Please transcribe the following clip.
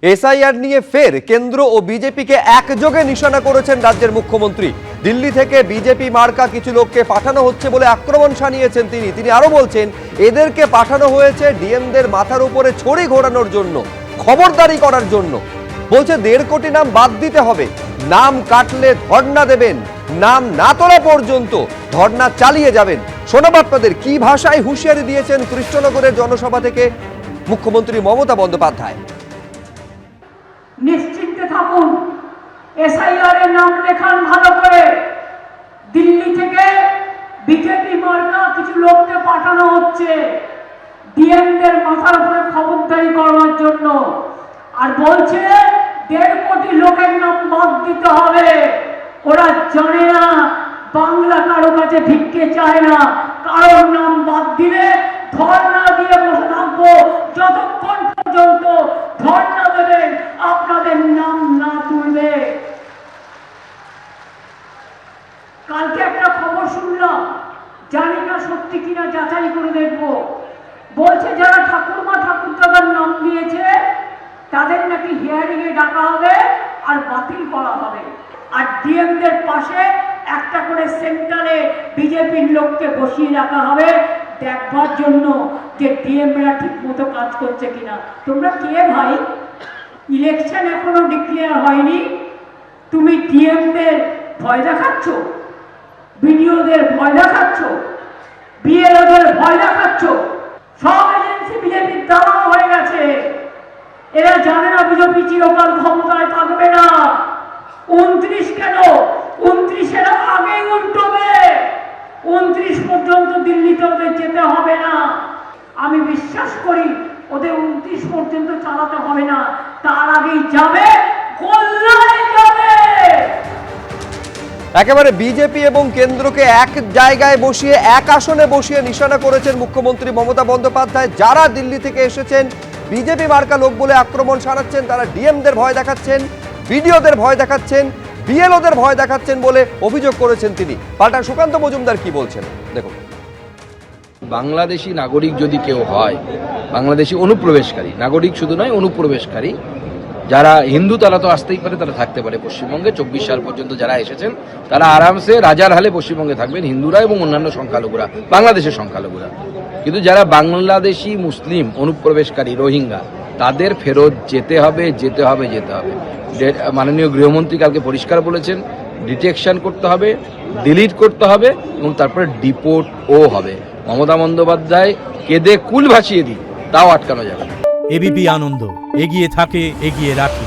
SIR নিয়ে ফের কেন্দ্র ও বিজেপিকে একযোগে নিশানা করেছেন রাজ্যের মুখ্যমন্ত্রী। দিল্লি থেকে বিজেপি মার্কা কিছু লোককে পাঠানো হচ্ছে বলে আক্রমণ শানিয়েছেন তিনি আরো বলছেন, এদেরকে পাঠানো হয়েছে ডিএমদের মাথার উপরে ছড়ি ঘোরানোর জন্য, খবরদারি করার জন্য। বলছে 1.5 কোটি নাম বাদ দিতে হবে, নাম কাটলে ধর্ণা দেবেন, নাম না তোলা পর্যন্ত ধর্ণা চালিয়ে যাবেন। শোনাব আপনাদের কি ভাষায় হুঁশিয়ারি দিয়েছেন কৃষ্ণনগরের জনসভা থেকে মুখ্যমন্ত্রী মমতা বন্দ্যোপাধ্যায়। নিশ্চিন্তে থাকুন, এসআইআর এর নাম লেখান ভালো করে। দিল্লি থেকে বিজেপি মার্কা কিছু লোককে পাঠানো হচ্ছে ডিএমদের মাথার উপরে খবরদারি করার জন্য, আর বলছে 1.5 কোটি লোকের নাম বাদ দিতে হবে। ওরা জানে না বাংলা কারো কাছে ভিক্ষে চায় না, কারোর নাম বাদ দিলে ধর্ণা দিয়ে বসে থাকবো যতক্ষণ পর্যন্ত ধর্ণা দেবেন আপনাদের নাম না তুলবে। কালকে একটা খবর শুনলাম, জানি না সত্যি কিনা, যাচাই করে দেখবো। বলছে যারা ঠাকুরমা ঠাকুরদাদার নাম দিয়েছে তাদের নাকি হিয়ারিং এ ডাকা হবে আর বাতিল করা হবে, আর ডিএমদের পাশে একটা করে সেন্টারে বিজেপির লোককে বসিয়ে রাখা হবে দেখবার জন্য যে ডিএমরা ঠিক মতো কাজ করছে কিনা। তোমরা কে ভাই? ইলেকশন এখনো ডিক্লেয়ার হয়নি, তুমি ডিএমদের ভয় দেখাচ্ছ, বিডিওদের ভয় দেখাচ্ছ, বিএলওদের ভয় দেখাচ্ছ। সব এজেন্সি বিজেপির দালাল হয়ে গেছে। এরা জানে না বিজেপি চিরকাল ক্ষমতায় থাকবে না। 29 কেন, 29-এর আগেই উল্টোবে। 29 পর্যন্ত দিল্লিতে ওদের যেতে হবে না। আমি বিশ্বাস করি ওদের 29 পর্যন্ত চালাতে হবে না, তার আগেই যাবে, কল্যাণে যাবে। একেবারে বিজেপি এবং কেন্দ্রকে এক জায়গায় বসিয়ে, এক আসনে বসিয়ে নিশানা করেছেন মুখ্যমন্ত্রী মমতা বন্দ্যোপাধ্যায়। যারা দিল্লি থেকে এসেছেন বিজেপি মার্কা লোক বলে আক্রমণ শানাচ্ছেন, তারা ডিএমদের ভয় দেখাচ্ছেন, বিডিওদের ভয় দেখাচ্ছেন, বিএলওদের ভয় দেখাচ্ছেন বলে অভিযোগ করেছেন তিনি। পাল্টা সুকান্ত মজুমদার কি বলছেন দেখুন। বাংলাদেশি নাগরিক যদি কেউ হয়, বাংলাদেশি অনুপ্রবেশকারী, নাগরিক শুধু নয় অনুপ্রবেশকারী, যারা হিন্দু তারা তো আসতেই পারে, তারা থাকতে পারে পশ্চিমবঙ্গে। 24 সাল পর্যন্ত যারা এসেছেন তারা আরামসে রাজার হালে পশ্চিমবঙ্গে থাকবেন, হিন্দুরা এবং অন্যান্য সংখ্যালঘুরা, বাংলাদেশের সংখ্যালঘুরা। কিন্তু যারা বাংলাদেশি মুসলিম অনুপ্রবেশকারী রোহিঙ্গা, তাদের ফেরত যেতে হবে, যেতে হবে, যেতে হবে। মাননীয় গৃহমন্ত্রী কালকে পরিষ্কার বলেছেন, ডিটেকশন করতে হবে, ডিলিট করতে হবে এবং তারপরে ডিপোর্টও হবে। মমতা বন্দ্যোপাধ্যায় কেঁদে কুল ভাসিয়ে দিই, তাও আটকানো যাবে না। এবিপি আনন্দ, এগিয়ে থাকে, এগিয়ে রাখে।